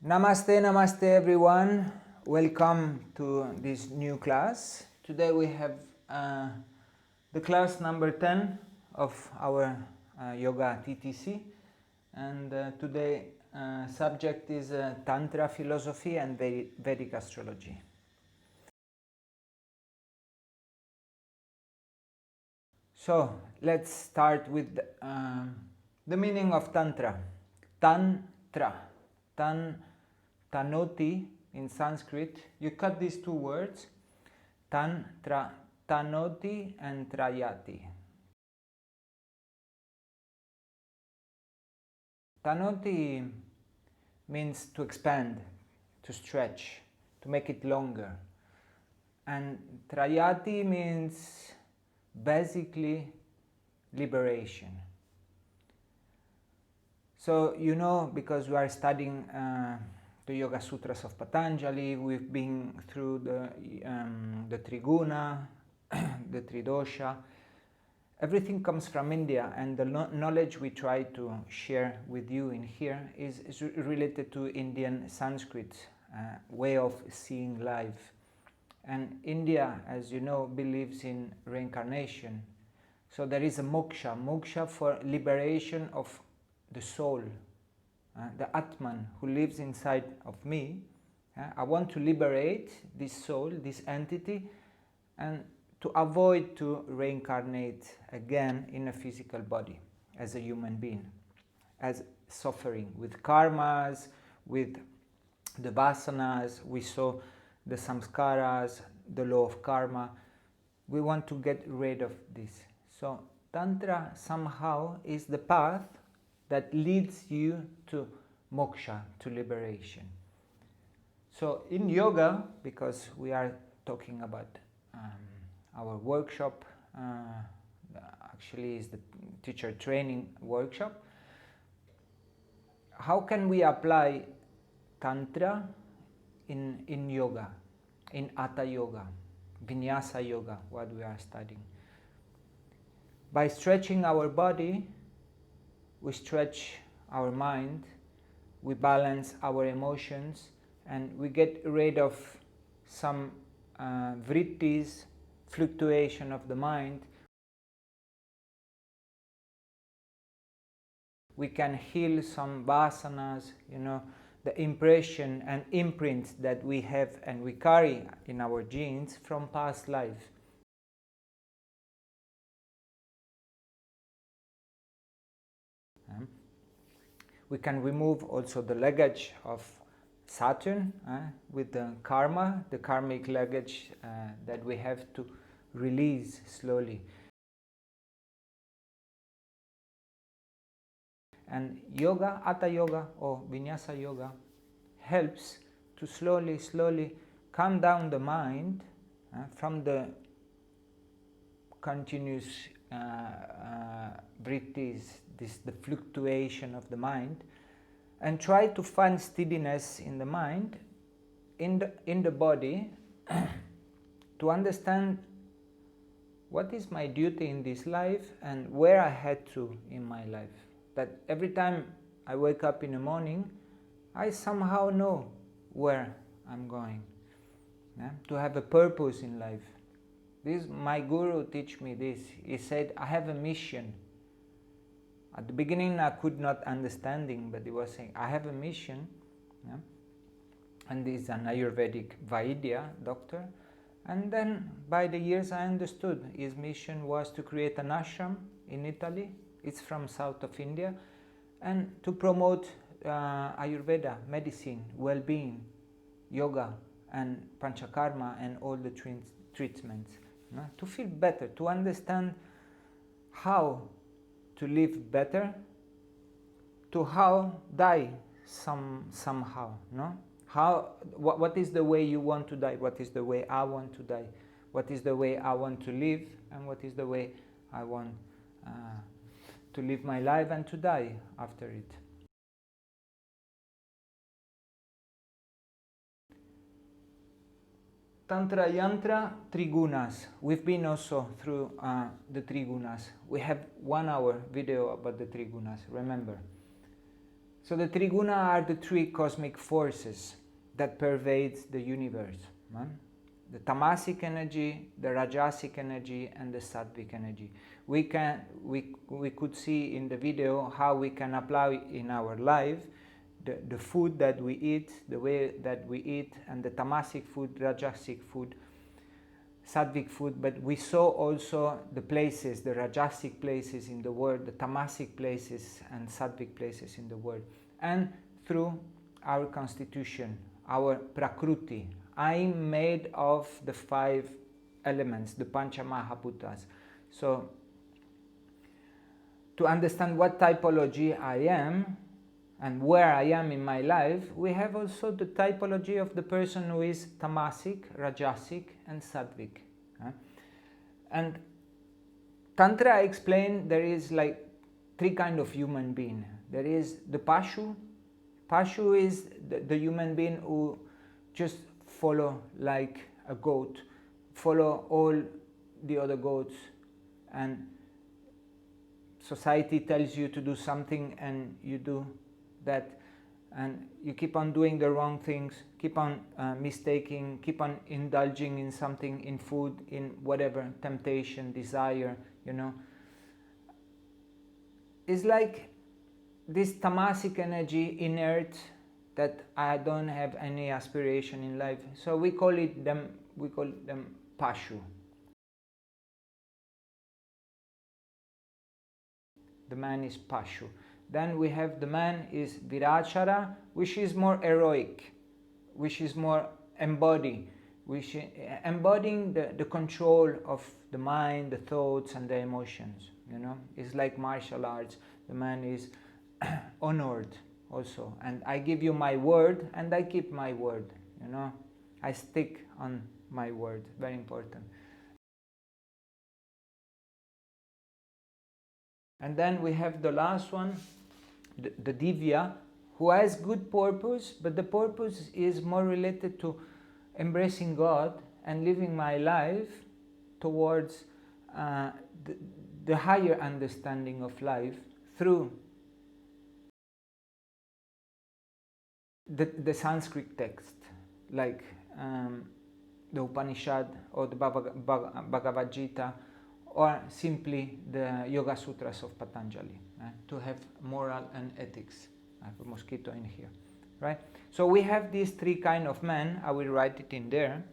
Namaste, namaste everyone. Welcome to this new class. Today we have the class number 10 of our yoga TTC, and today subject is Tantra philosophy and Vedic astrology. So let's start with the meaning of Tantra. Tantra. Tanoti in Sanskrit. You cut these two words, Tantra, Tanoti and Trayati. Tanoti means to expand, to stretch, to make it longer. And Trayati means basically liberation. So you know, because we are studying the Yoga Sutras of Patanjali, we've been through the Triguna, the Tridosha. Everything comes from India, and the knowledge we try to share with you in here is related to Indian Sanskrit way of seeing life. And India, as you know, believes in reincarnation. So there is a moksha for liberation of the soul, the Atman who lives inside of me. I want to liberate this soul, this entity, and to avoid to reincarnate again in a physical body as a human being, as suffering with karmas, with the Vasanas. We saw the Samskaras, the law of karma. We want to get rid of this. So Tantra somehow is the path that leads you to moksha, to liberation. So in yoga, because we are talking about our workshop, actually is the teacher training workshop, how can we apply Tantra in yoga, in Hatha Yoga, Vinyasa Yoga, what we are studying? By stretching our body, we stretch our mind, we balance our emotions, and we get rid of some vrittis, fluctuation of the mind. We can heal some vasanas, you know, the impression and imprints that we have and we carry in our genes from past life. We can remove also the luggage of Saturn with the karma, the karmic luggage that we have to release slowly. And yoga, Hatha Yoga or Vinyasa Yoga helps to slowly calm down the mind from the continuous vrittis, the fluctuation of the mind, and try to find steadiness in the mind, in the body, to understand what is my duty in this life and where I head to in my life. That every time I wake up in the morning, I somehow know where I'm going, to have a purpose in life. This, my guru teach me this. He said, I have a mission. At the beginning I could not understanding, but he was saying, I have a mission. And he's an Ayurvedic Vaidya doctor. And then by the years I understood his mission was to create an ashram in Italy. It's from south of India. And to promote Ayurveda, medicine, well-being, yoga and panchakarma and all the treatments. To feel better, to understand how to live better, to how die somehow, no? What is the way you want to die? What is the way I want to die? What is the way I want to live? And what is the way I want to live my life and to die after it? Tantra Yantra Trigunas. We've been also through the Trigunas. We have 1 hour video about the Trigunas, remember. So the Triguna are the three cosmic forces that pervades the universe. The tamasic energy, the rajasic energy, and the sattvic energy. We could see in the video how we can apply in our life the food that we eat, the way that we eat, and the tamasic food, rajasic food, sattvic food, but we saw also the places, the rajasic places in the world, the tamasic places and sattvic places in the world. And through our constitution, our prakruti, I'm made of the 5 elements, the Pancha Mahabhutas. So, to understand what typology I am and where I am in my life, we have also the typology of the person who is tamasic, rajasic, and sattvic. And Tantra explained there is like 3 kinds of human being. There is the Pashu. Pashu is the human being who just follow like a goat, follow all the other goats, and society tells you to do something and you do that, and you keep on doing the wrong things, keep on mistaking, keep on indulging in something, in food, in whatever, temptation, desire, you know. It's like this tamasic energy, inert, that I don't have any aspiration in life. So we call them Pashu. The man is Pashu. Then we have the man is Virachara, which is more heroic, which is more embodying the control of the mind, the thoughts and the emotions, you know. It's like martial arts. The man is honored also, and I give you my word and I keep my word, you know. I stick on my word, very important. And then we have the last one, the Divya, who has good purpose, but the purpose is more related to embracing God and living my life towards the higher understanding of life through the Sanskrit text, like the Upanishad or the Bhagavad Gita, or simply the Yoga Sutras of Patanjali, to have moral and ethics. I have a mosquito in here, right? So we have these 3 kinds of men. I will write it in there.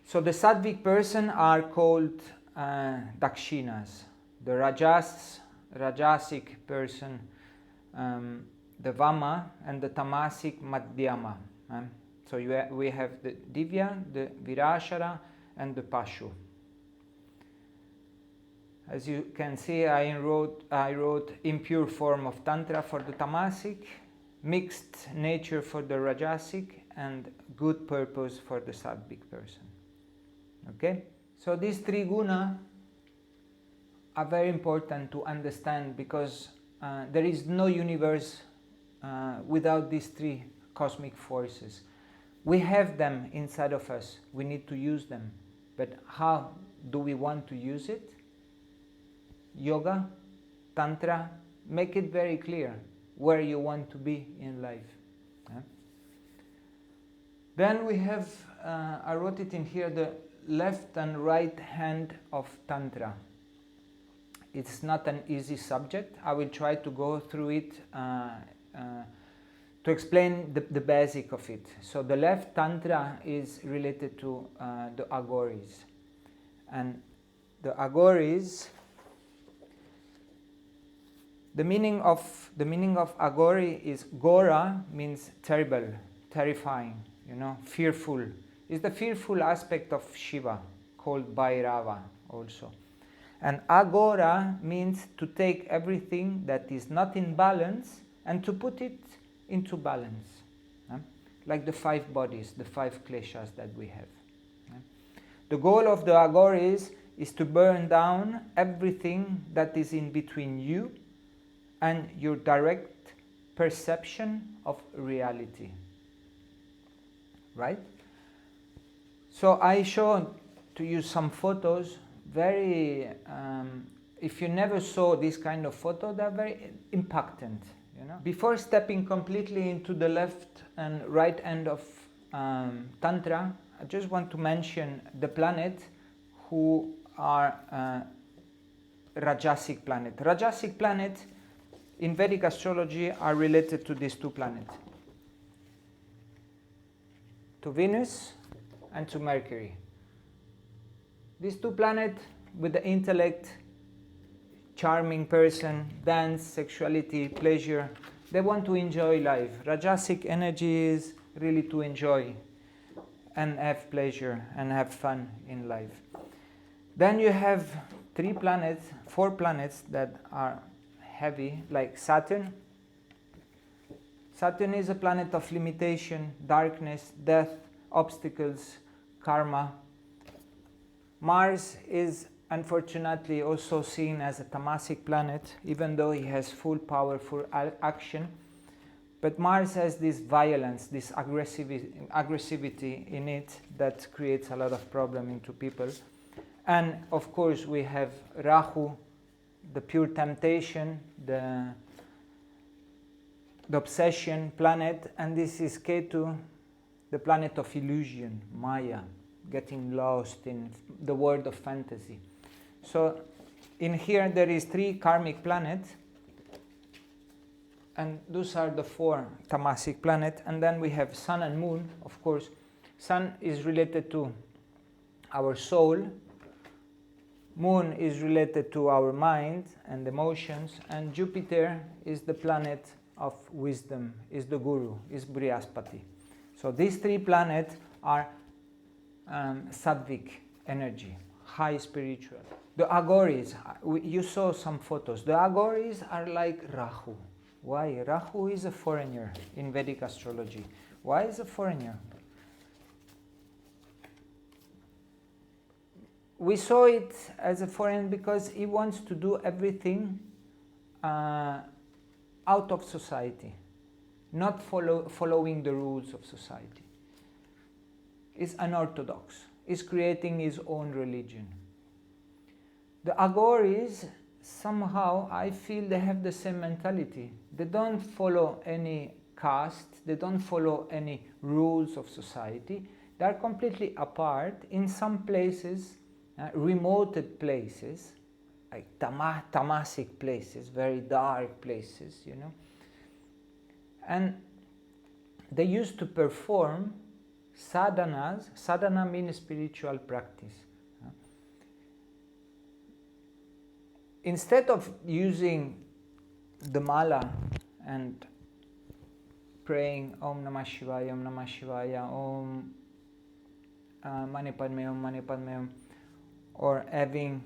So the sattvic person are called dakshinas. The rajasic person, the vama, and the tamasic madhyama. So we have the divya, the virashara, and the pashu. As you can see, I wrote impure form of tantra for the tamasic, mixed nature for the rajasic, and good purpose for the sattvic person. Okay? So these 3 guna are very important to understand, because there is no universe without these 3 cosmic forces. We have them inside of us. We need to use them. But how do we want to use it? Yoga, Tantra, make it very clear where you want to be in life. Then we have, I wrote it in here, the left and right hand of Tantra. It's not an easy subject. I will try to go through it to explain the basic of it. So the left Tantra is related to the Agoris. And the Agoris, the meaning of Agori is Gora, means terrible, terrifying, you know, fearful. It's the fearful aspect of Shiva, called Bhairava also. And Agora means to take everything that is not in balance and to put it into balance. Like the 5 bodies, the 5 kleshas that we have. The goal of the Agoris is to burn down everything that is in between you and your direct perception of reality. Right? So I showed to you some photos, very if you never saw this kind of photo, they're very impactant. You know? Before stepping completely into the left and right end of Tantra, I just want to mention the planet who are Rajasic planet. Rajasic planet in Vedic astrology are related to these two planets, to Venus and to Mercury. These two planets with the intellect, charming person, dance, sexuality, pleasure, they want to enjoy life. Rajasic energy is really to enjoy and have pleasure and have fun in life. Then you have four planets that are heavy, like Saturn. Saturn is a planet of limitation, darkness, death, obstacles, karma. Mars is unfortunately also seen as a tamasic planet, even though he has full power for action. But Mars has this violence, this aggressivity in it that creates a lot of problem into people. And of course we have Rahu, the pure temptation, the obsession planet, and this is Ketu, the planet of illusion, Maya, getting lost in the world of fantasy. So in here there is 3 karmic planets, and those are the 4 tamasic planets. And then we have Sun and Moon, of course. Sun is related to our soul, Moon is related to our mind and emotions, and Jupiter is the planet of wisdom, is the Guru, is Brihaspati. So these 3 planets are sattvic energy, high spiritual. The Agoris, you saw some photos. The Agoris are like Rahu. Why? Rahu is a foreigner in Vedic astrology. Why is a foreigner? We saw it as a foreign because he wants to do everything out of society, not following the rules of society. He's unorthodox. He's creating his own religion. The Agoris, somehow, I feel they have the same mentality. They don't follow any caste, they don't follow any rules of society. They are completely apart in some places. Remote places, like tamasic places, very dark places, you know. And they used to perform sadhanas. Sadhana means spiritual practice. Instead of using the mala and praying Om Namah Shivaya, Om Namah Shivaya, Om Mani Padme Om, Mani Padme Om, or having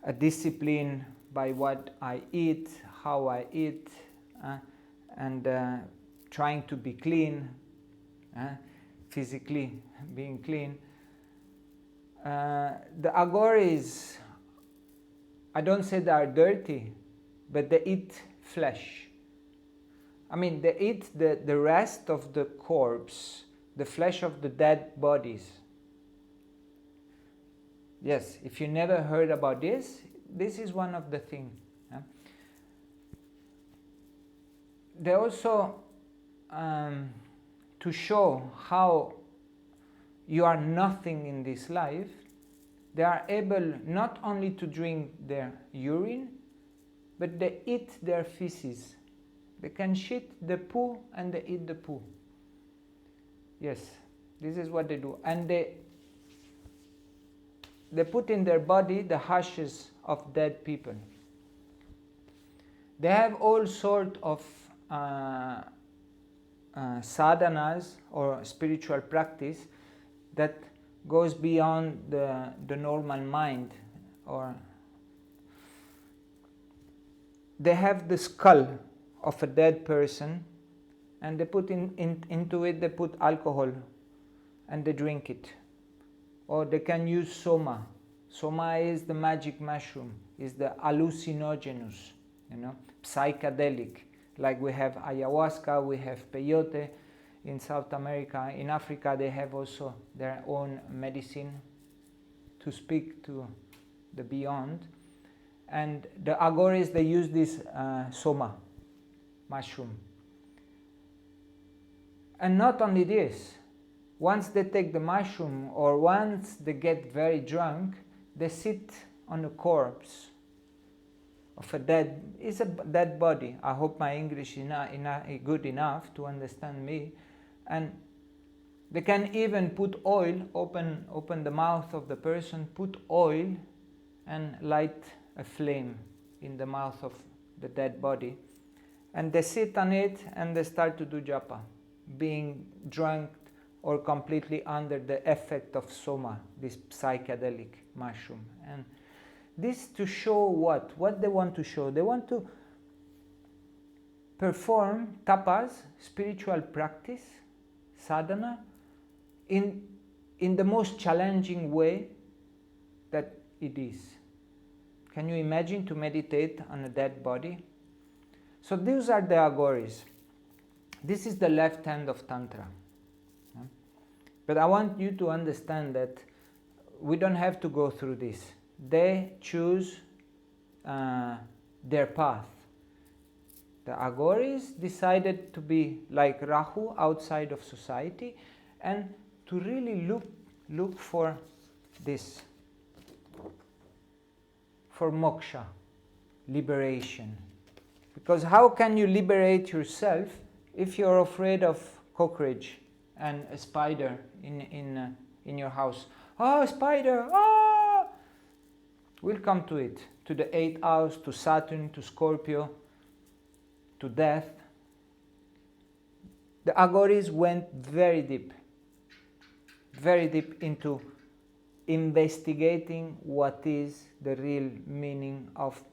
a discipline by what I eat, how I eat, and trying to be clean, physically being clean. The Agoris, I don't say they are dirty, but they eat flesh. I mean, they eat the rest of the corpse, the flesh of the dead bodies. Yes, if you never heard about this, this is one of the things. They also, to show how you are nothing in this life, they are able not only to drink their urine, but they eat their feces. They can shit the poo and they eat the poo. Yes, this is what they do. And they put in their body the ashes of dead people. They have all sort of sadhanas or spiritual practice that goes beyond the normal mind. Or they have the skull of a dead person, and they put into it, they put alcohol and they drink it. Or they can use soma. Soma is the magic mushroom, is the hallucinogenous, you know, psychedelic. Like we have ayahuasca, we have peyote in South America. In Africa they have also their own medicine to speak to the beyond. And the Agoris, they use this soma, mushroom. And not only this, once they take the mushroom or once they get very drunk, they sit on a corpse of a dead body. I hope my English is good enough to understand me. And they can even put oil, open the mouth of the person, put oil and light a flame in the mouth of the dead body. And they sit on it and they start to do japa, being drunk or completely under the effect of soma, this psychedelic mushroom. And this to show what they want to show. They want to perform tapas, spiritual practice, sadhana, in the most challenging way that it is. Can you imagine to meditate on a dead body? So these are the Agoris. This is the left hand of Tantra. But I want you to understand that we don't have to go through this. They choose their path. The Agoris decided to be like Rahu, outside of society, and to really look for this, for moksha, liberation. Because how can you liberate yourself if you're afraid of cockroach and a spider in your house? Oh, spider! Ah! We'll come to it, to the 8th house, to Saturn, to Scorpio, to death. The Agoris went very deep into investigating what is the real meaning of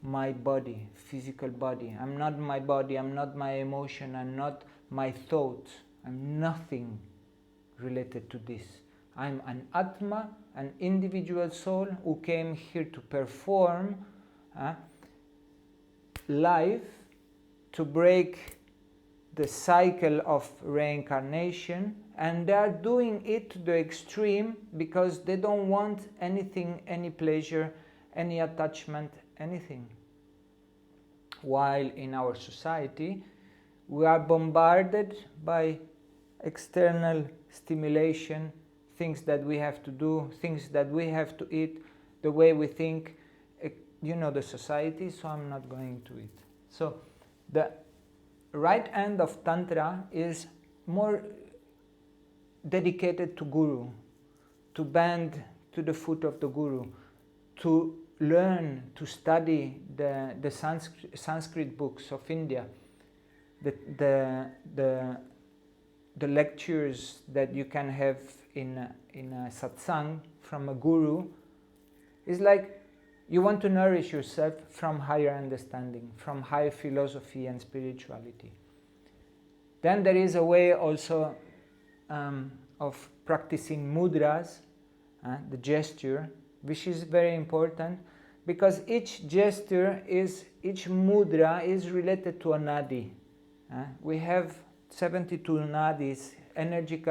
my body, physical body. I'm not my body, I'm not my emotion, I'm not my thoughts, I'm nothing related to this. I'm an Atma, an individual soul who came here to perform life, to break the cycle of reincarnation, and they are doing it to the extreme because they don't want anything, any pleasure, any attachment, anything. While in our society, we are bombarded by external stimulation, things that we have to do, things that we have to eat, the way we think. You know the society, so I'm not going to it. So the right hand of Tantra is more dedicated to Guru, to bend to the foot of the Guru, to learn, to study the Sanskrit books of India, the lectures that you can have in a satsang from a Guru. Is like you want to nourish yourself from higher understanding, from higher philosophy and spirituality. Then there is a way also of practicing mudras, the gesture, which is very important because each gesture each mudra is related to a nadi. We have 72 nadis, energy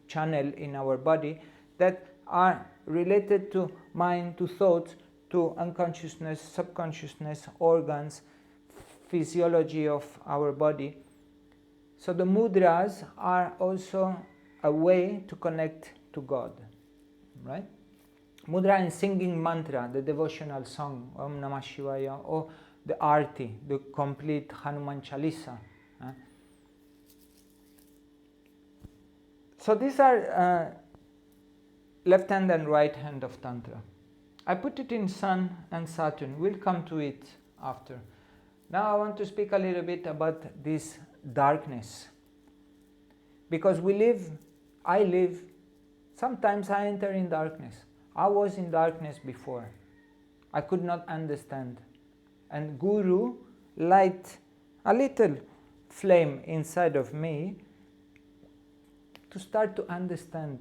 channel in our body that are related to mind, to thoughts, to unconsciousness, subconsciousness, organs, physiology of our body. So the mudras are also a way to connect to God, right? Mudra and singing mantra, the devotional song, Om Namah Shivaya, or the Arti, the complete Hanuman Chalisa. So these are left hand and right hand of Tantra. I put it in Sun and Saturn. We'll come to it after. Now I want to speak a little bit about this darkness. Because I live, sometimes I enter in darkness. I was in darkness before. I could not understand. And Guru light a little flame inside of me to start to understand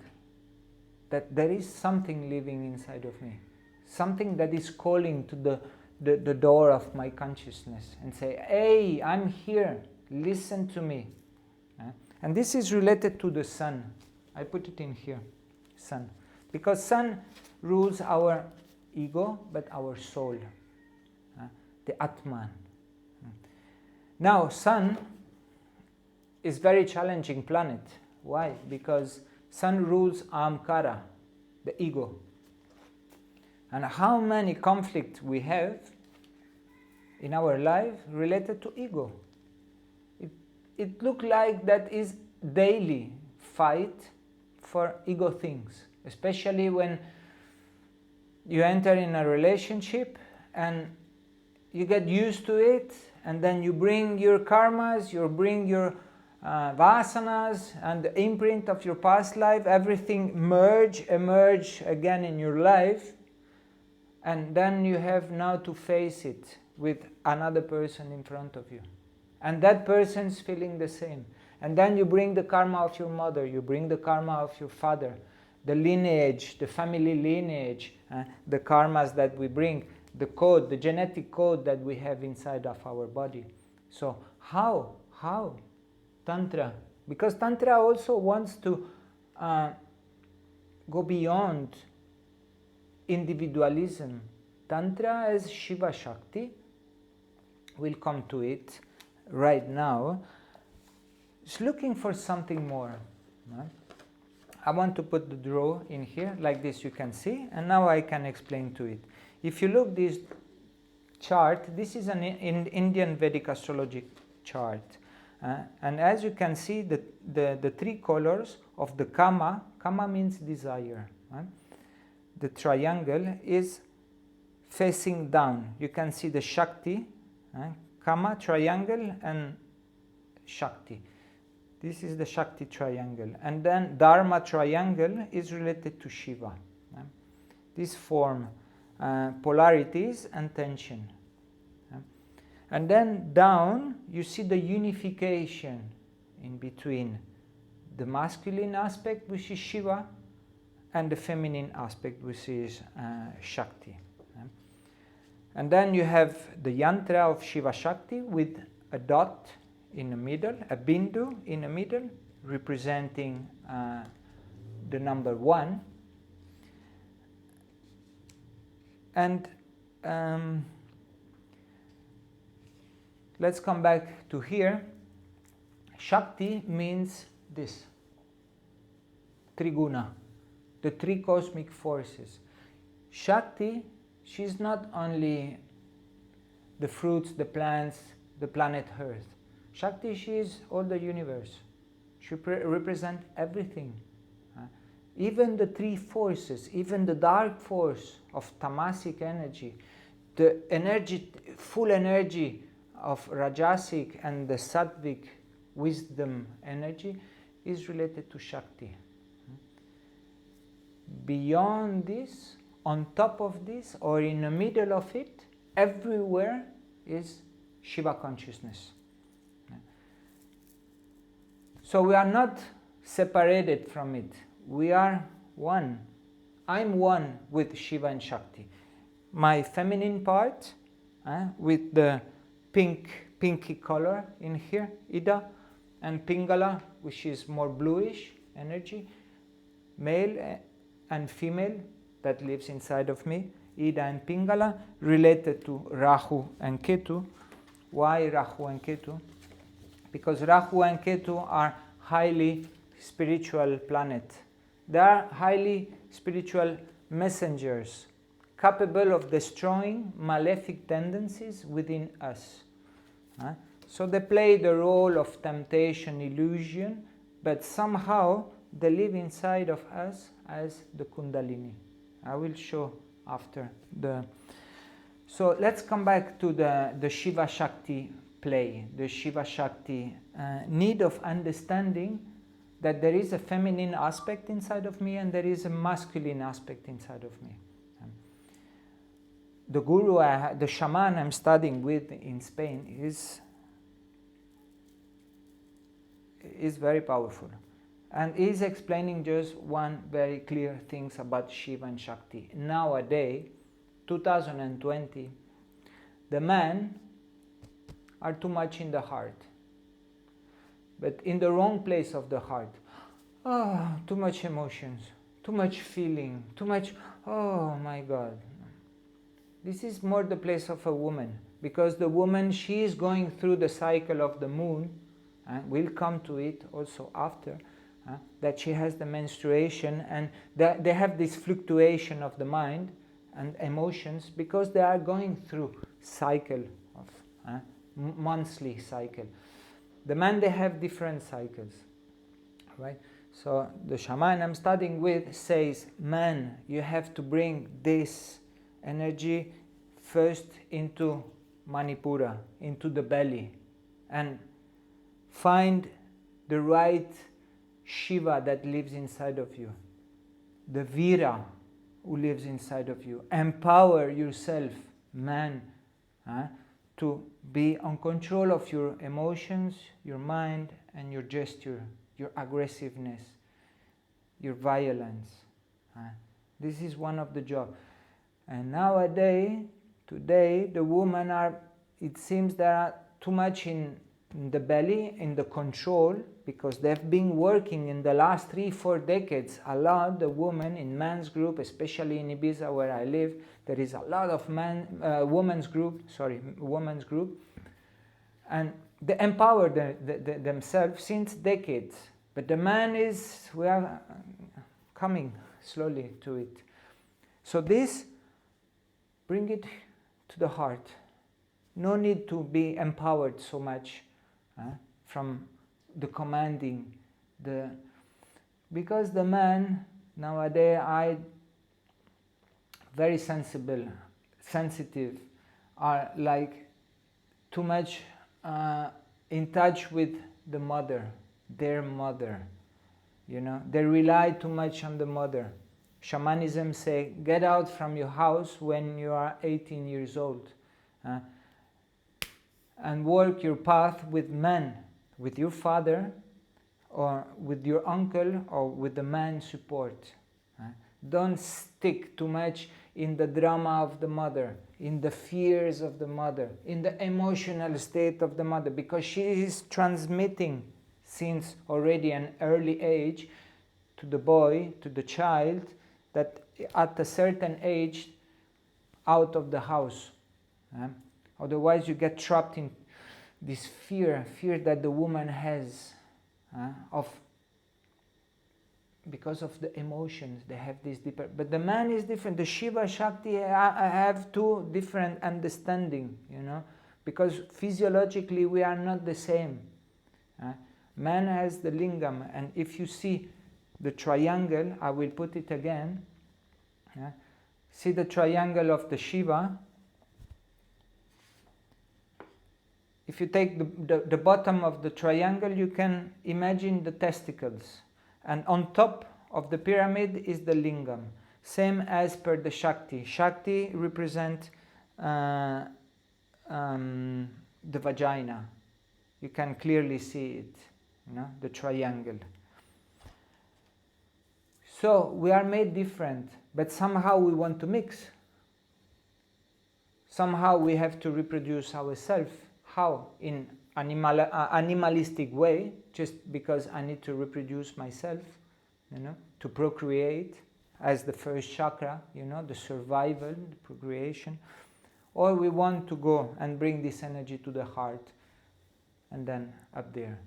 that there is something living inside of me. Something that is calling to the door of my consciousness and say, hey, I'm here, listen to me. And this is related to the sun. I put it in here, sun. because sun rules our ego, but our soul, the Atman. Now, sun is very challenging planet. Why? Because sun rules Ahamkara, the ego. And how many conflicts we have in our life related to ego. It looks like that is daily fight for ego things, especially when you enter in a relationship and you get used to it, and then you bring your karmas, you bring your vasanas and the imprint of your past life, everything emerge again in your life, and then you have now to face it with another person in front of you. And that person's feeling the same. And then you bring the karma of your mother, you bring the karma of your father, the lineage, the family lineage, the karmas that we bring, the code, the genetic code that we have inside of our body. So how Tantra? Because Tantra also wants to go beyond individualism. Tantra as Shiva Shakti, we'll come to it right now, is looking for something more. I want to put the draw in here, like this you can see, and now I can explain to it. If you look this chart, this is an Indian Vedic astrology chart. And as you can see, the three colors of the kama means desire. The triangle is facing down. You can see the Shakti, kama, triangle, and Shakti. This is the Shakti triangle. And then Dharma triangle is related to Shiva. These form polarities and tension. And then down, you see the unification in between the masculine aspect, which is Shiva, and the feminine aspect, which is Shakti. And then you have the yantra of Shiva Shakti with a dot in the middle, a bindu in the middle, representing the number 1. And let's come back to here. Shakti means this, Triguna, the three cosmic forces. Shakti, she's not only the fruits, the plants, the planet Earth. Shakti, she is all the universe. She represents everything. Even the three forces, even the dark force of tamasic energy, the energy, full energy of rajasic and the sattvic wisdom energy is related to Shakti. Beyond this, on top of this, or in the middle of it, everywhere is Shiva consciousness. So we are not separated from it. We are one. I'm one with Shiva and Shakti. My feminine part, with the pinky color in here, Ida, and Pingala, which is more bluish energy, male and female that lives inside of me, Ida and Pingala, related to Rahu and Ketu. Why Rahu and Ketu? Because Rahu and Ketu are highly spiritual planets. They are highly spiritual messengers, capable of destroying malefic tendencies within us. So they play the role of temptation, illusion, but somehow they live inside of us as the Kundalini. I will show after the... So let's come back to the Shiva Shakti play, the Shiva Shakti need of understanding that there is a feminine aspect inside of me and there is a masculine aspect inside of me. The guru, the shaman I'm studying with in Spain is very powerful. And he's explaining just one very clear thing about Shiva and Shakti. Nowadays, 2020, the men are too much in the heart, but in the wrong place of the heart. Too much emotions, too much feeling, too much, oh my God. This is more the place of a woman, because the woman, she is going through the cycle of the moon, we'll come to it also after, that she has the menstruation, and they have this fluctuation of the mind and emotions, because they are going through cycle of monthly cycle. The man, they have different cycles, right? So the shaman I'm studying with says, man, you have to bring this energy first into Manipura, into the belly, and find the right Shiva that lives inside of you, the Vira who lives inside of you. Empower yourself, man, to be on control of your emotions, your mind, and your gesture, your aggressiveness, your violence. This is one of the jobs. And nowadays, today, the women are, it seems they are too much in the belly, in the control, because they've been working in the last 3-4 decades a lot, the women in men's group, especially in Ibiza where I live, there is a lot of women's group, and they empower themselves since decades. But the man is, we are coming slowly to it. So this, bring it to the heart. No need to be empowered so much from the commanding, because the man nowadays are very sensitive, are like too much in touch with the mother, their mother, you know, they rely too much on the mother. Shamanism say, get out from your house when you are 18 years old and work your path with men, with your father or with your uncle or with the man support. Don't stick too much in the drama of the mother, in the fears of the mother, in the emotional state of the mother, because she is transmitting since already an early age to the boy, to the child, that at a certain age, out of the house. Otherwise you get trapped in this fear that the woman has because of the emotions. They have this deeper, but the man is different. The Shiva Shakti have two different understanding, you know, because physiologically we are not the same. Man has the lingam, and if you see the triangle, I will put it again. See the triangle of the Shiva. If you take the bottom of the triangle, you can imagine the testicles. And on top of the pyramid is the lingam. Same as per the Shakti. Shakti represent the vagina. You can clearly see it, you know, the triangle. So we are made different, but somehow we want to mix. Somehow we have to reproduce ourselves. How? In animalistic way, just because I need to reproduce myself, you know, to procreate as the first chakra, you know, the survival, the procreation. Or we want to go and bring this energy to the heart and then up there.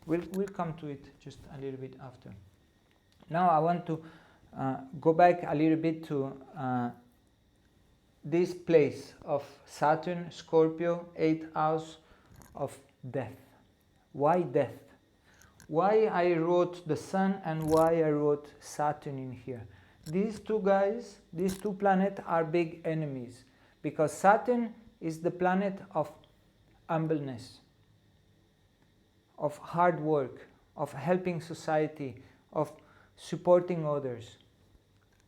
We'll come to it just a little bit after. Now I want to go back a little bit to this place of Saturn, Scorpio, 8th house of death. Why death? Why I wrote the Sun and why I wrote Saturn in here? These two guys, these two planets are big enemies, because Saturn is the planet of humbleness, of hard work, of helping society, of supporting others.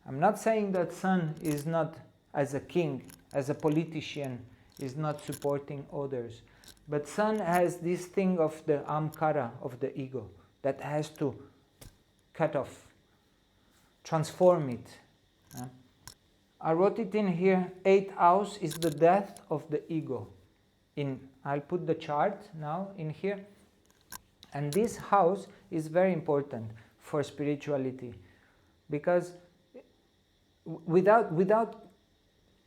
I'm not saying that Sun is not, as a king, as a politician, is not supporting others. But Sun has this thing of the amkara, of the ego, that has to cut off, transform it. I wrote it in here, 8th house is the death of the ego. I'll put the chart now in here. And this house is very important for spirituality, because without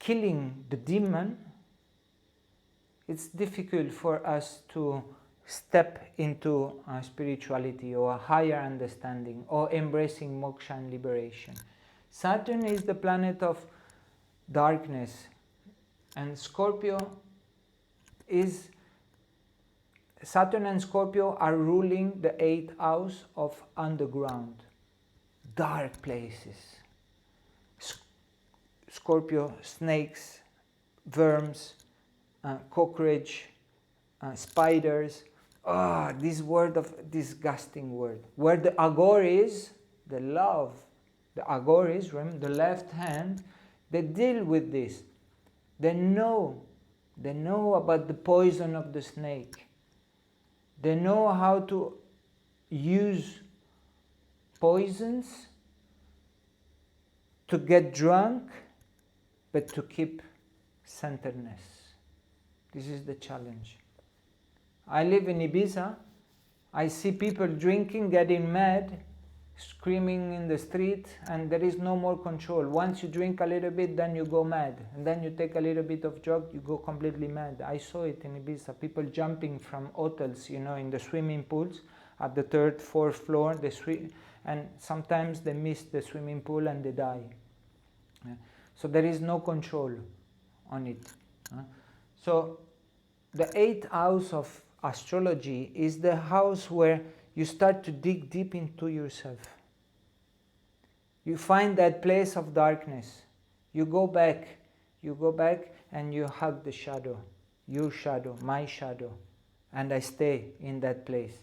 killing the demon, it's difficult for us to step into spirituality or a higher understanding or embracing moksha and liberation. Saturn is the planet of darkness, and Saturn and Scorpio are ruling the 8th house of underground, dark places. Scorpio, snakes, worms, cockroach, spiders. This word of disgusting word. Where the agor is, the love. The agor is, remember, the left hand. They deal with this. They know about the poison of the snake. They know how to use poisons to get drunk, but to keep centeredness. This is the challenge. I live in Ibiza. I see people drinking, getting mad, screaming in the street, and there is no more control. Once you drink a little bit, then you go mad. And then you take a little bit of drug, you go completely mad. I saw it in Ibiza. People jumping from hotels, in the swimming pools at the 3rd, 4th floor. And sometimes they miss the swimming pool and they die. So there is no control on it. So the 8th house of astrology is the house where you start to dig deep into yourself. You find that place of darkness. You go back and you hug the shadow. Your shadow, my shadow. And I stay in that place.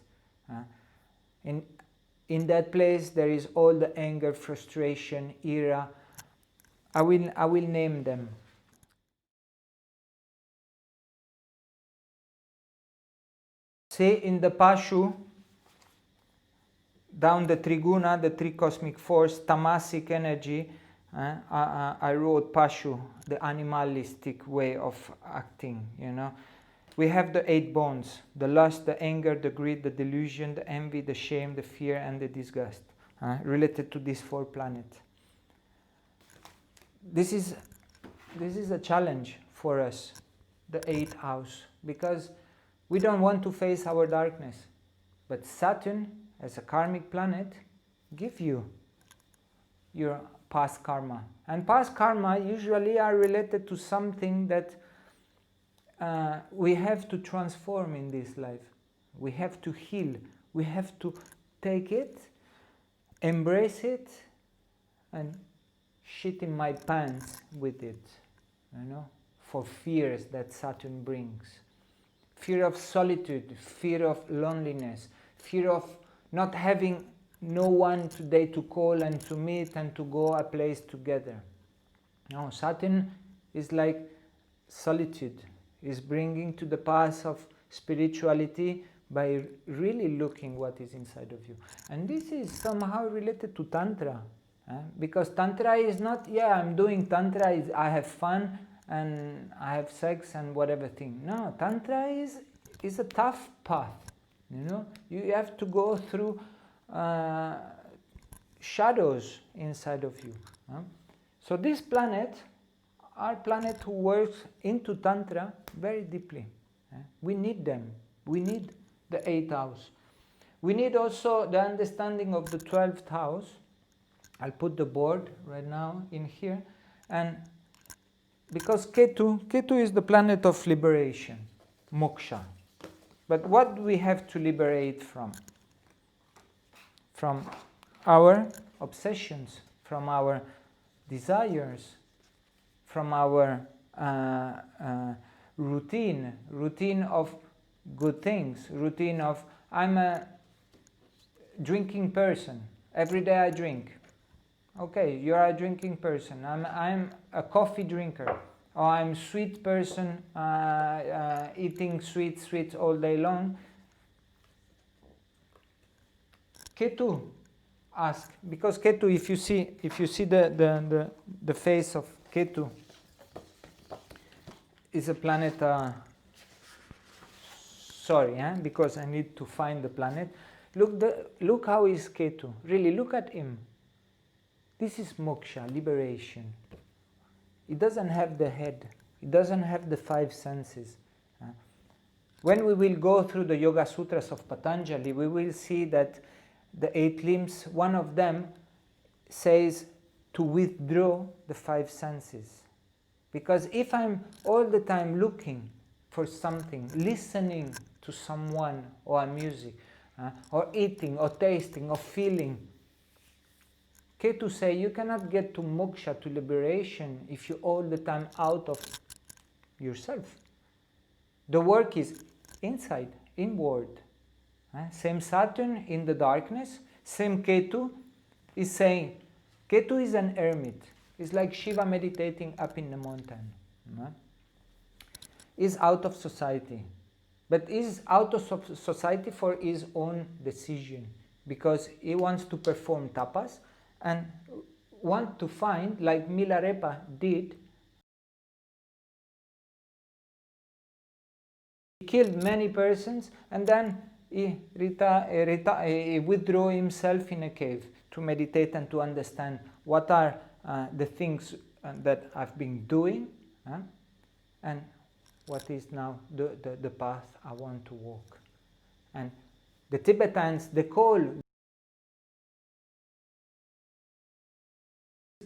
In that place there is all the anger, frustration, ira. I will name them. Say in the Pashu, down the Triguna, the three cosmic force, tamasic energy, I wrote Pashu, the animalistic way of acting, We have the 8 bonds, the lust, the anger, the greed, the delusion, the envy, the shame, the fear, and the disgust, related to these 4 planets. This is a challenge for us, the 8th house, because we don't want to face our darkness. But Saturn, as a karmic planet, gives you your past karma. And past karma usually are related to something that we have to transform in this life. We have to heal. We have to take it, embrace it, and shit in my pants with it, for fears that Saturn brings. Fear of solitude, fear of loneliness, fear of not having no one today to call and to meet and to go a place together. No, Saturn is like solitude, is bringing to the path of spirituality by really looking what is inside of you. And this is somehow related to Tantra. Because Tantra is not, I'm doing Tantra, I have fun and I have sex and whatever thing. No, Tantra is a tough path. You have to go through shadows inside of you. So this planet, our planet who works into Tantra very deeply. We need them. We need the 8th house. We need also the understanding of the 12th house. I'll put the board right now in here, and because Ketu is the planet of liberation, moksha. But what do we have to liberate from? From our obsessions, from our desires, from our routine of good things, routine of, I'm a drinking person, every day I drink. Okay, you are a drinking person. I'm a coffee drinker, or I'm a sweet person, eating sweets all day long. Ketu, ask, because Ketu, if you see the face of Ketu, is a planet. Because I need to find the planet. Look how is Ketu. Really, look at him. This is moksha, liberation. It doesn't have the head. It doesn't have the five senses. When we will go through the Yoga Sutras of Patanjali, we will see that the 8 limbs, one of them says to withdraw the 5 senses. Because if I'm all the time looking for something, listening to someone or music, or eating or tasting or feeling, Ketu say you cannot get to moksha, to liberation, if you're all the time out of yourself. The work is inside, inward. Same Saturn in the darkness, same Ketu is saying, Ketu is an hermit. It's like Shiva meditating up in the mountain. Is out of society. But is out of society for his own decision. Because he wants to perform tapas and want to find, like Milarepa did, he killed many persons and then he withdrew himself in a cave to meditate and to understand what are the things that I've been doing and what is now the path I want to walk. And the Tibetans, they call,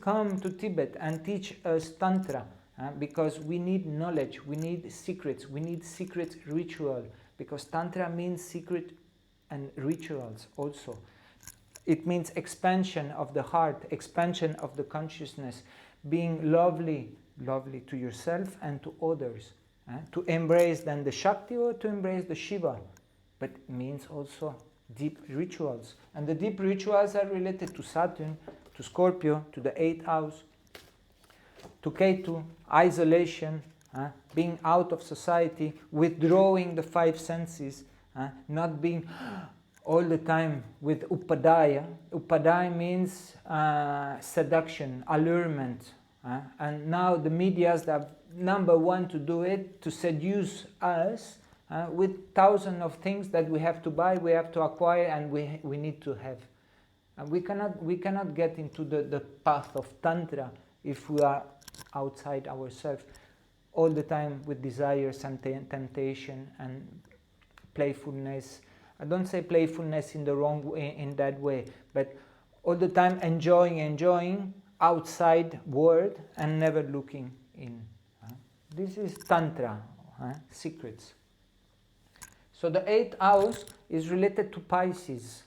come to Tibet and teach us Tantra. Because we need knowledge, we need secrets ritual, because Tantra means secret and rituals also. It means expansion of the heart, expansion of the consciousness, being lovely to yourself and to others, to embrace then the Shakti or to embrace the Shiva, but it means also deep rituals. And the deep rituals are related to Saturn, to Scorpio, to the 8th house, to Ketu, isolation, being out of society, withdrawing the 5 senses, not being all the time with upadaya. Upadaya means seduction, allurement. And now the media is the number one to do it, to seduce us with thousands of things that we have to buy, we have to acquire, and we need to have. And we cannot get into the path of Tantra if we are outside ourselves all the time with desires and temptation and playfulness. I don't say playfulness in the wrong way, in that way, but all the time enjoying outside world and never looking in. This is Tantra, secrets. So the 8th house is related to Pisces,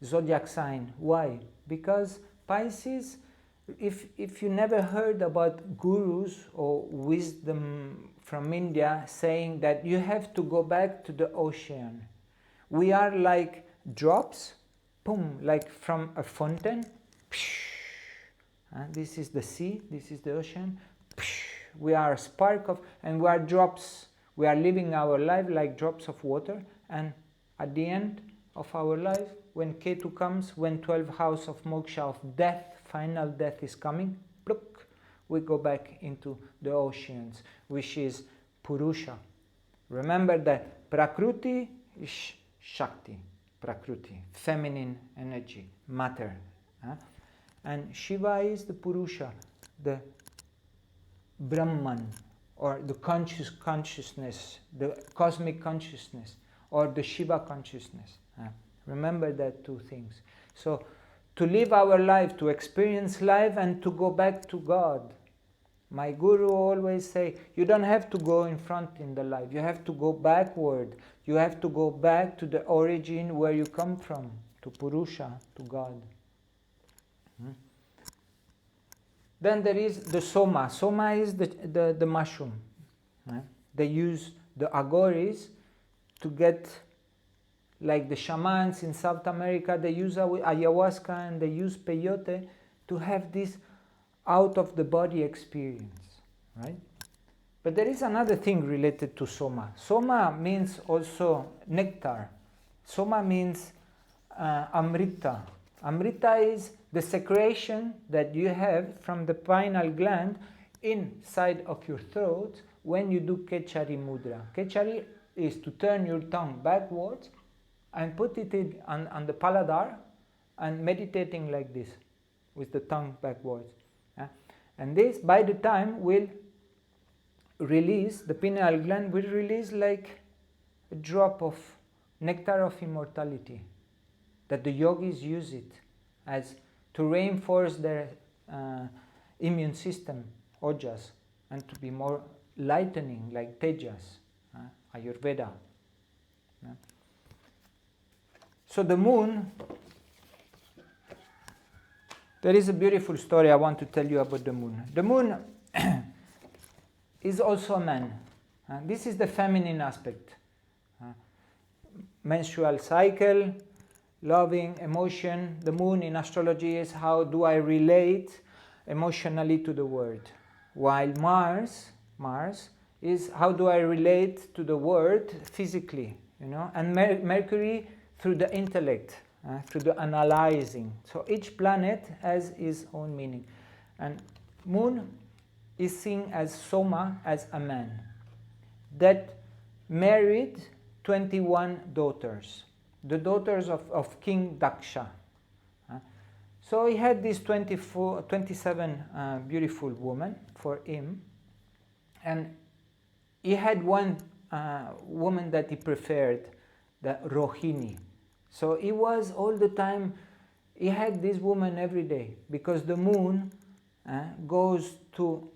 zodiac sign. Why? Because Pisces, if you never heard about gurus or wisdom from India saying that you have to go back to the ocean. We are like drops, boom, like from a fountain. This is the sea, this is the ocean. We are a spark of, and we are drops. We are living our life like drops of water, and at the end of our life, when Ketu comes, when 12th house of moksha, of death, final death is coming, pluk, we go back into the oceans, which is Purusha. Remember that Prakruti is Shakti, Prakruti, feminine energy, matter. And Shiva is the Purusha, the Brahman, or the consciousness, the cosmic consciousness, or the Shiva consciousness. Remember that 2 things. So, to live our life, to experience life, and to go back to God. My guru always say, you don't have to go in front in the life, you have to go backward. You have to go back to the origin where you come from, to Purusha, to God. Then there is the Soma. Soma is the mushroom. They use the agoris to get, like the shamans in South America, they use ayahuasca and they use peyote to have this out of the body experience, right? But there is another thing related to Soma. Soma means also nectar. Soma means amrita. Amrita is the secretion that you have from the pineal gland inside of your throat when you do Kechari mudra. Kechari is to turn your tongue backwards and put it on the paladar and meditating like this. with the tongue backwards. And this, by the time, will release, the pineal gland will release like a drop of nectar of immortality, that the yogis use it as to reinforce their immune system, ojas, and to be more lightening, like tejas, Ayurveda. So the moon, there is a beautiful story I want to tell you about the moon. The moon is also a man. This is the feminine aspect. Menstrual cycle, loving, emotion. The moon in astrology is how do I relate emotionally to the world. While Mars is how do I relate to the world physically, and Mercury through the intellect, through the analyzing. So each planet has its own meaning. And moon is seen as Soma, as a man, that married 21 daughters, the daughters of King Daksha. So he had these 27 beautiful women for him, and he had one woman that he preferred, the Rohini. So he was all the time, he had this woman every day, because the moon goes to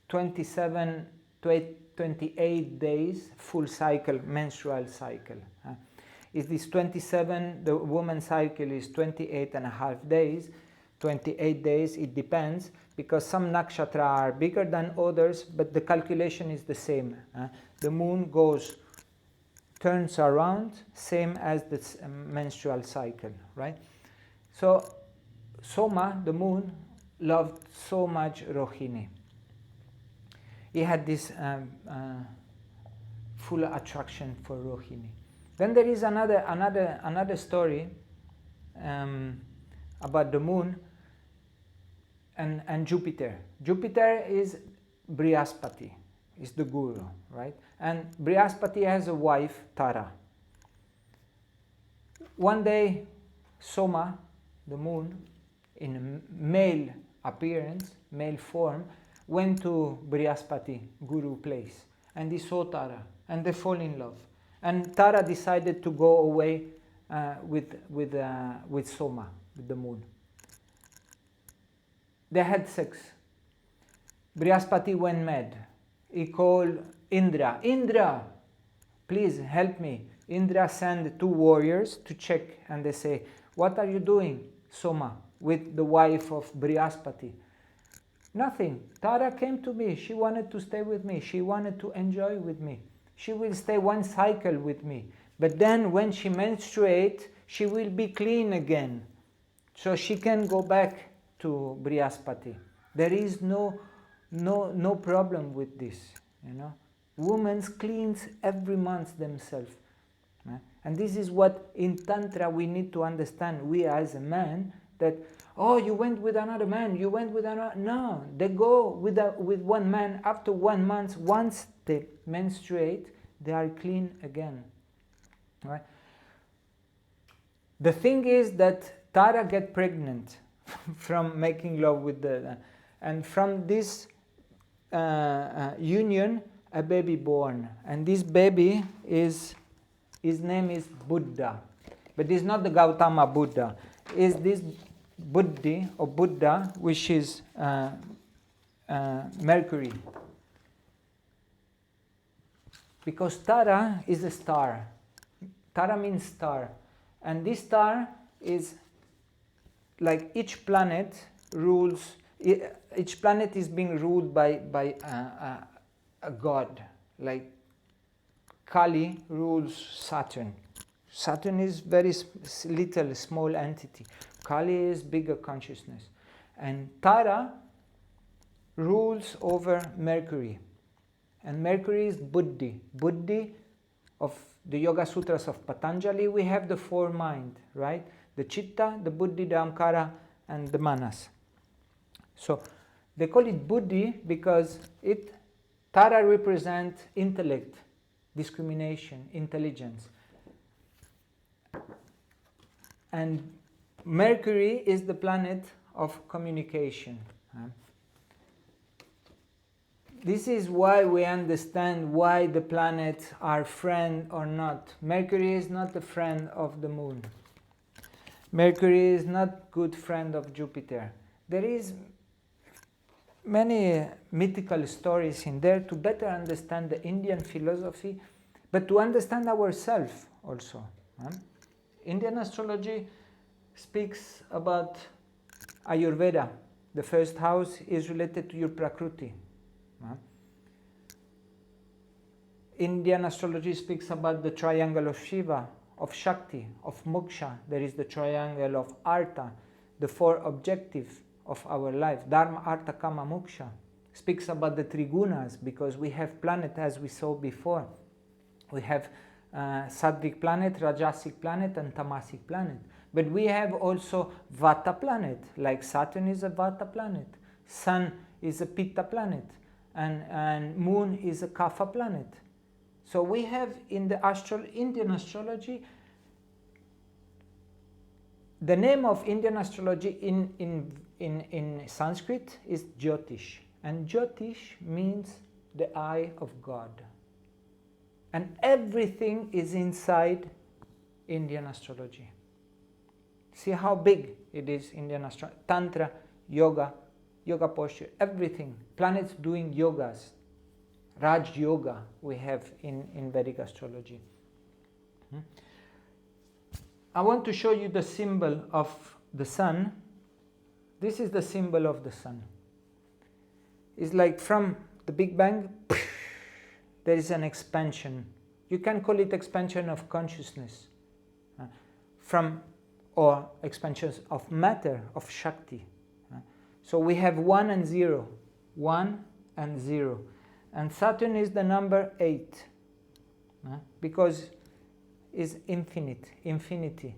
27 to 28 days, full cycle, menstrual cycle. If this 27, the woman's cycle is 28 and a half days, 28 days, it depends, because some nakshatra are bigger than others, but the calculation is the same. The moon turns around, same as the menstrual cycle, right? So Soma, the moon, loved so much Rohini. He had this full attraction for Rohini. Then there is another story about the moon and Jupiter. Jupiter is Brihaspati, is the guru, right? And Brihaspati has a wife, Tara. One day, Soma, the moon, in a male appearance, male form, went to Brihaspati, guru place, and he saw Tara, and they fall in love. And Tara decided to go away with Soma, with the moon. They had sex. Brihaspati went mad. He called Indra. Indra, please help me. Indra sent 2 warriors to check, and they say, what are you doing, Soma, with the wife of Brihaspati? Nothing. Tara came to me. She wanted to stay with me. She wanted to enjoy with me. She will stay 1 cycle with me. But then when she menstruates, she will be clean again. So she can go back to Brihaspati. There is no problem with this. Women cleanse every month themselves. And this is what in Tantra we need to understand, we as a man, that, oh, you went with another man, you went with another. No, they go with one man. After 1 month, once they menstruate, they are clean again. Right? The thing is that Tara get pregnant from making love with and from this union, a baby born. And this baby his name is Buddha. But it's not the Gautama Buddha. It's this Buddhi or Buddha, which is Mercury. Because Tara is a star. Tara means star. And this star is like each planet rules, each planet is being ruled by a god. Like Kali rules Saturn. Saturn is very little, small entity. Kali is bigger consciousness. And Tara rules over Mercury. And Mercury is Buddhi. Buddhi of the Yoga Sutras of Patanjali, we have the 4 mind, right? The Chitta, the Buddhi, the Ahamkara, and the Manas. So they call it Buddhi because Tara represents intellect, discrimination, intelligence. And Mercury is the planet of communication. This is why we understand why the planets are friend or not. Mercury is not a friend of the moon. Mercury is not good friend of Jupiter. There is many mythical stories in there to better understand the Indian philosophy, but to understand ourselves also. Indian astrology speaks about Ayurveda. The first house is related to your Prakriti. Indian astrology speaks about the triangle of Shiva, of Shakti, of Moksha. There is the triangle of Artha, the four objectives of our life. Dharma, Artha, Kama, Moksha. Speaks about the Trigunas, because we have planet, as we saw before. We have Sattvic planet, Rajasic planet, and Tamasic planet. But we have also Vata planet, like Saturn is a Vata planet, Sun is a Pitta planet, and Moon is a Kapha planet. So we have in the Indian astrology, the name of Indian astrology in Sanskrit is Jyotish, and Jyotish means the eye of God. And everything is inside Indian astrology. See how big it is, Indian astrology. Tantra, yoga, yoga posture, everything. Planets doing yogas. Raj Yoga we have in Vedic astrology. I want to show you the symbol of the sun. This is the symbol of the sun. It's like from the Big Bang, there is an expansion. You can call it expansion of consciousness. Or expansions of matter, of Shakti. So we have 1 and 0. 1 and 0. And Saturn is the number 8, because it's infinity.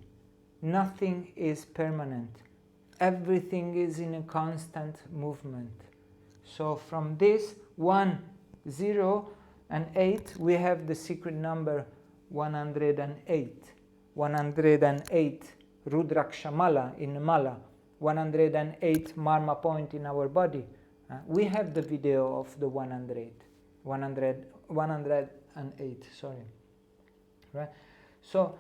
Nothing is permanent. Everything is in a constant movement. So from this 1, 0, and 8, we have the secret number 108. 108 Rudraksha Mala in Mala. 108 Marma point in our body. We have the video of the 108, sorry. Right? So,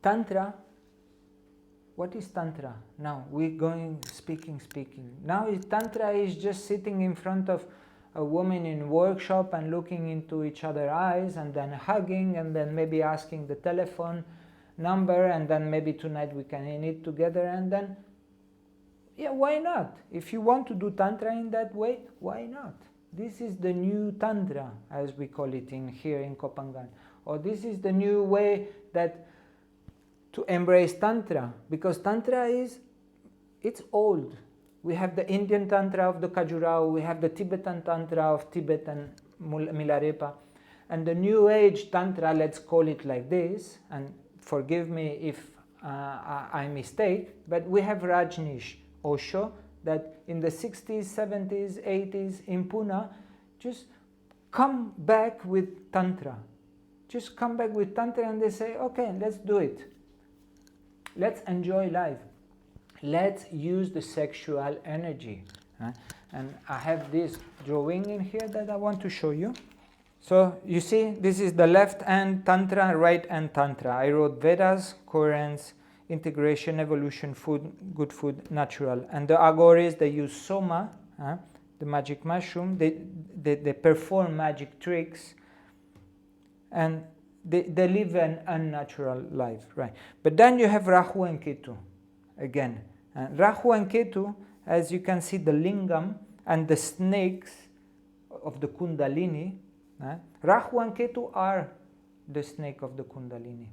Tantra, what is Tantra? Now, we're going speaking. Now, Tantra is just sitting in front of a woman in workshop and looking into each other's eyes and then hugging and then maybe asking the telephone number and then maybe tonight we can eat together and then, yeah, why not? If you want to do Tantra in that way, why not? This is the new Tantra, as we call it here in Kho Phangan. Or this is the new way that to embrace Tantra, because Tantra it's old. We have the Indian Tantra of the Khajuraho, we have the Tibetan Tantra of Tibet and Milarepa, and the New Age Tantra, let's call it like this, and forgive me if I mistake, but we have Rajneesh Osho that in the 60s, 70s, 80s in Pune just come back with Tantra. Just come back with Tantra and they say, okay, let's do it. Let's enjoy life. Let's use the sexual energy. And I have this drawing in here that I want to show you. So you see, this is the left hand Tantra, right hand Tantra. I wrote Vedas, currents, integration, evolution, food, good food, natural. And the Agoris, they use Soma, the magic mushroom. They perform magic tricks. And they live an unnatural life, right? But then you have Rahu and Ketu again. Rahu and Ketu, as you can see, the lingam and the snakes of the Kundalini. Rahu and Ketu are the snake of the Kundalini.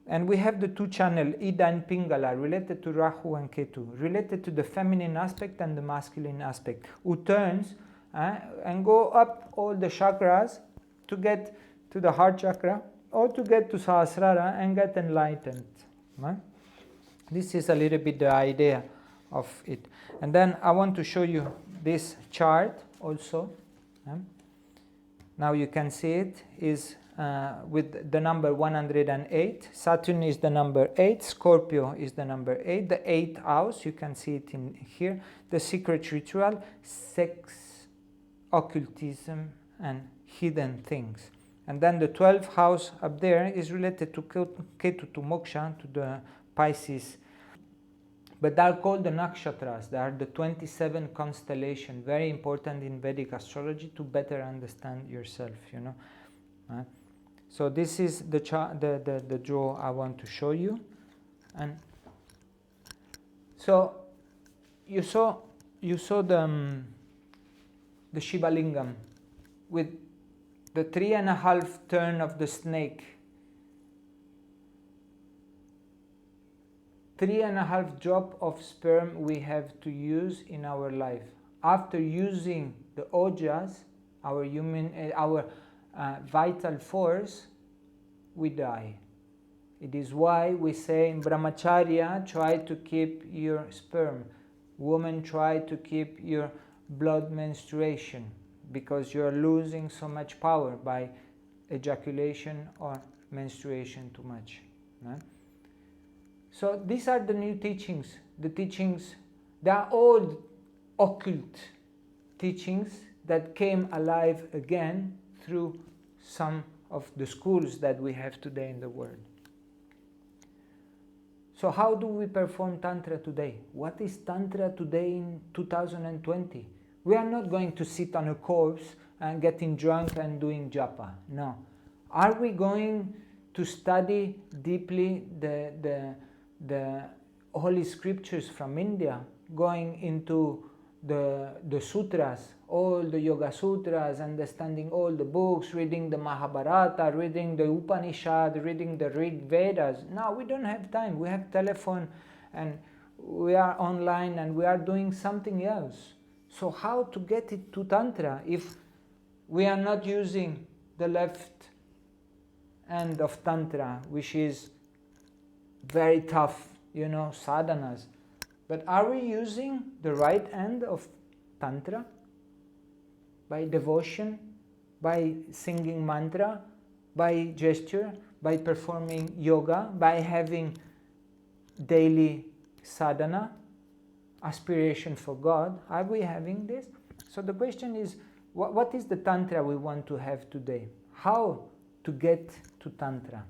And we have the two channels, Ida and Pingala, related to Rahu and Ketu, related to the feminine aspect and the masculine aspect, who turns and go up all the chakras to get to the heart chakra or to get to Sahasrara and get enlightened. This is a little bit the idea of it. And then I want to show you this chart also. Now you can see it is with the number 108. Saturn is the number 8. Scorpio is the number 8. The 8th house, you can see it in here. The secret ritual, sex, occultism, and hidden things. And then the 12th house up there is related to Ketu, to Moksha, to the Pisces. But they are called the nakshatras. They are the 27 constellations, very important in Vedic astrology to better understand yourself, you know. So this is the draw I want to show you. And so you saw the Shiva Lingam with the 3.5 turn of the snake. 3.5 drop of sperm we have to use in our life. After using the ojas, our vital force, we die. It is why we say in brahmacharya, try to keep your sperm. Women, try to keep your blood menstruation, because you're losing so much power by ejaculation or menstruation too much. Right? So these are the new teachings. The teachings, they are all occult teachings that came alive again through some of the schools that we have today in the world. So how do we perform Tantra today? What is Tantra today in 2020? We are not going to sit on a corpse and getting drunk and doing japa. No. Are we going to study deeply the holy scriptures from India, going into the sutras, all the Yoga Sutras, understanding all the books, reading the Mahabharata, reading the Upanishad, reading the Vedas? No, we don't have time. We have telephone and we are online and we are doing something else. So how to get it to Tantra if we are not using the left end of Tantra, which is very tough, you know, sadhanas. But are we using the right end of Tantra? By devotion, by singing mantra, by gesture, by performing yoga, by having daily sadhana, aspiration for God. Are we having this? So the question is, what is the Tantra we want to have today? How to get to Tantra?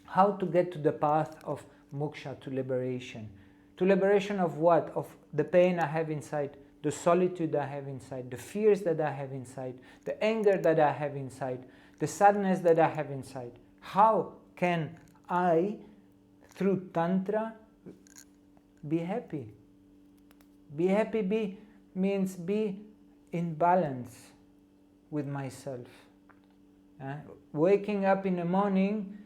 How to get to the path of moksha, to liberation? To liberation of what? Of the pain I have inside, the solitude I have inside, the fears that I have inside, the anger that I have inside, the sadness that I have inside. How can I, through Tantra, be happy? Be happy means be in balance with myself. Waking up in the morning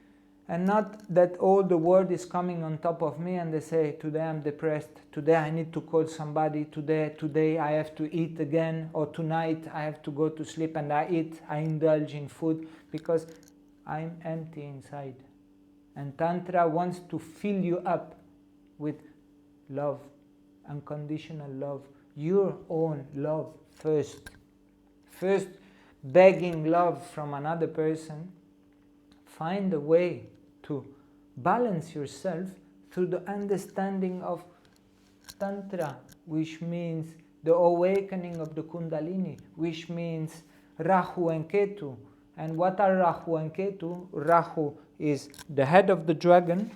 and not that all the world is coming on top of me and they say, today I'm depressed, today I need to call somebody, today I have to eat again, or tonight I have to go to sleep and I indulge in food because I'm empty inside. And Tantra wants to fill you up with love, unconditional love, your own love first. First, begging love from another person. Find a way to balance yourself through the understanding of Tantra, which means the awakening of the Kundalini, which means Rahu and Ketu. And what are Rahu and Ketu? Rahu is the head of the dragon.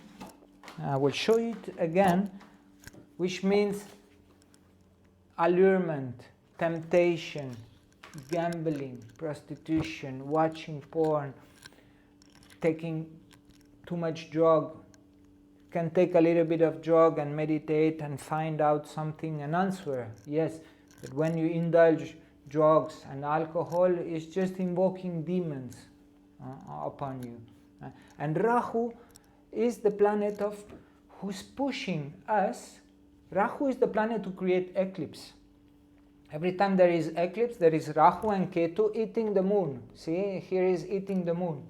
I will show it again, which means allurement, temptation, gambling, prostitution, watching porn, taking too much drug. Can take a little bit of drug and meditate and find out something and answer. Yes, but when you indulge drugs and alcohol, it's just invoking demons upon you. And Rahu is the planet who's pushing us. Rahu is the planet to create eclipse. Every time there is eclipse, there is Rahu and Ketu eating the moon. See, here is eating the moon.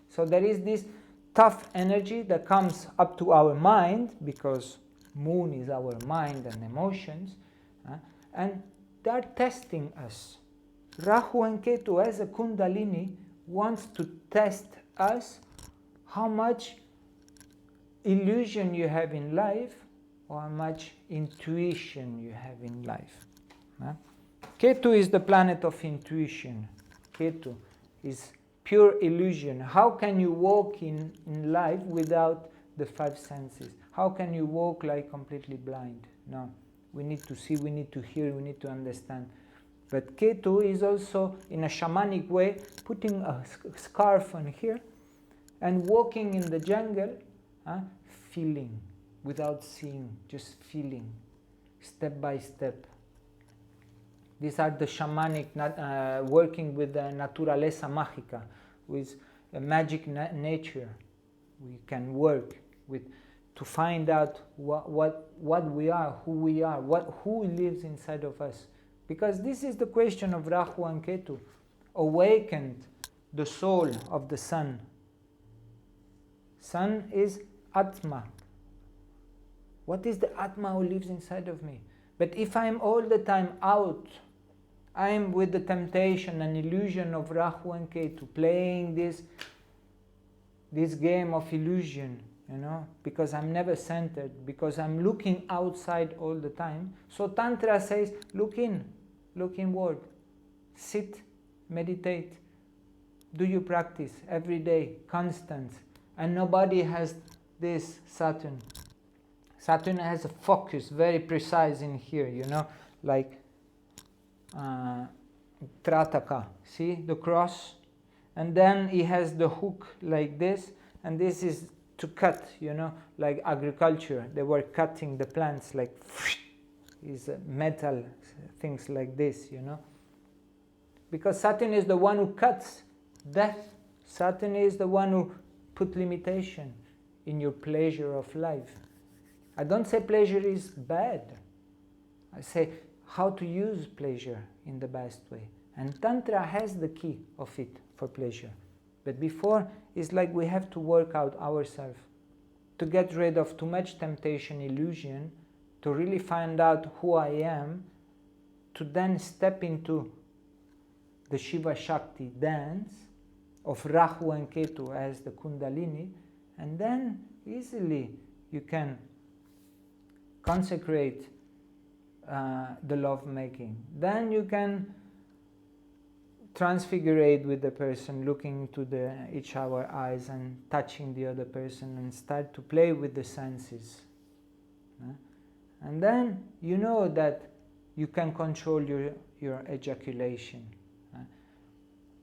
So there is this tough energy that comes up to our mind, because moon is our mind and emotions, and they are testing us. Rahu and Ketu as a Kundalini wants to test us how much illusion you have in life or how much intuition you have in life. Ketu is the planet of intuition. Ketu is pure illusion. How can you walk in life without the five senses? How can you walk like completely blind? No. We need to see, we need to hear, we need to understand. But Ketu is also, in a shamanic way, putting a scarf on here and walking in the jungle, feeling, without seeing, just feeling, step by step. These are the shamanic, working with the naturaleza mágica, with a magic nature. We can work with to find out what we are, who we are, who lives inside of us. Because this is the question of Rahu and Ketu. Awakened the soul of the sun. Sun is Atma. What is the Atma who lives inside of me? But if I'm all the time out, I'm with the temptation and illusion of Rahu and Ketu, playing this game of illusion, because I'm never centered, because I'm looking outside all the time. So Tantra says, look inward, sit, meditate, do your practice every day, constant. And nobody has this Saturn. Saturn has a focus, very precise in here, like Trataka, see the cross? And then he has the hook like this, and this is to cut, like agriculture. They were cutting the plants like is metal, things like this, Because Saturn is the one who cuts death. Saturn is the one who put limitation in your pleasure of life. I don't say pleasure is bad. I say how to use pleasure in the best way. And Tantra has the key of it for pleasure. But before, it's like we have to work out ourselves to get rid of too much temptation, illusion, to really find out who I am, to then step into the Shiva Shakti dance of Rahu and Ketu as the Kundalini, and then easily you can consecrate the love making. Then you can transfigurate with the person, looking into each other's eyes and touching the other person, and start to play with the senses. And then you know that you can control your ejaculation.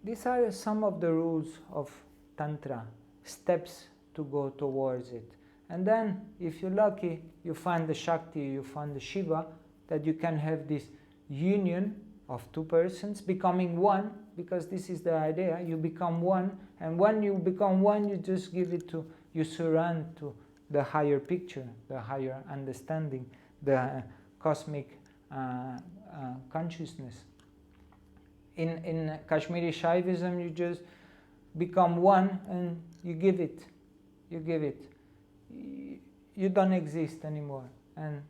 These are some of the rules of Tantra, steps to go towards it. And then, if you're lucky, you find the Shakti, you find the Shiva, that you can have this union of two persons becoming one, because this is the idea. You become one, and when you become one, you just give it to, you surrender to the higher picture, the higher understanding, the cosmic consciousness. In Kashmiri Shaivism, you just become one and you give it. You give it. You don't exist anymore. And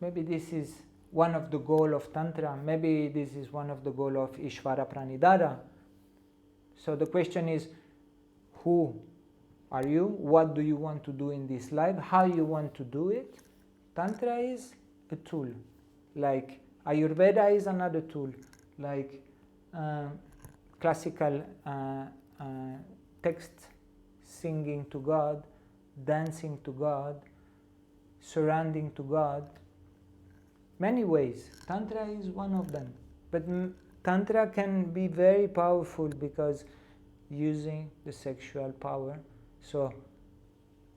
maybe this is one of the goals of Tantra. Maybe this is one of the goals of Ishvara Pranidhara. So the question is, who are you? What do you want to do in this life? How you want to do it? Tantra is a tool. Like Ayurveda is another tool. Like classical text, singing to God, dancing to God, surrendering to God. Many ways. Tantra is one of them. But Tantra can be very powerful because using the sexual power. So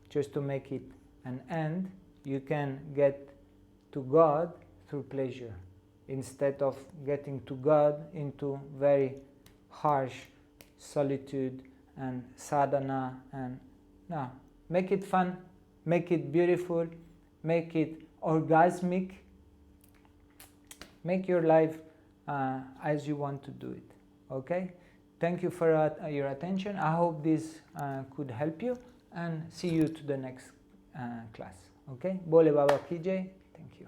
just to make it an end, you can get to God through pleasure, instead of getting to God into very harsh solitude and sadhana. And no, make it fun, make it beautiful, make it orgasmic, make your life as you want to do it. Okay? Thank you for your attention. I hope this could help you, and see you to the next class. Okay? Bolebaba ki jai. Thank you.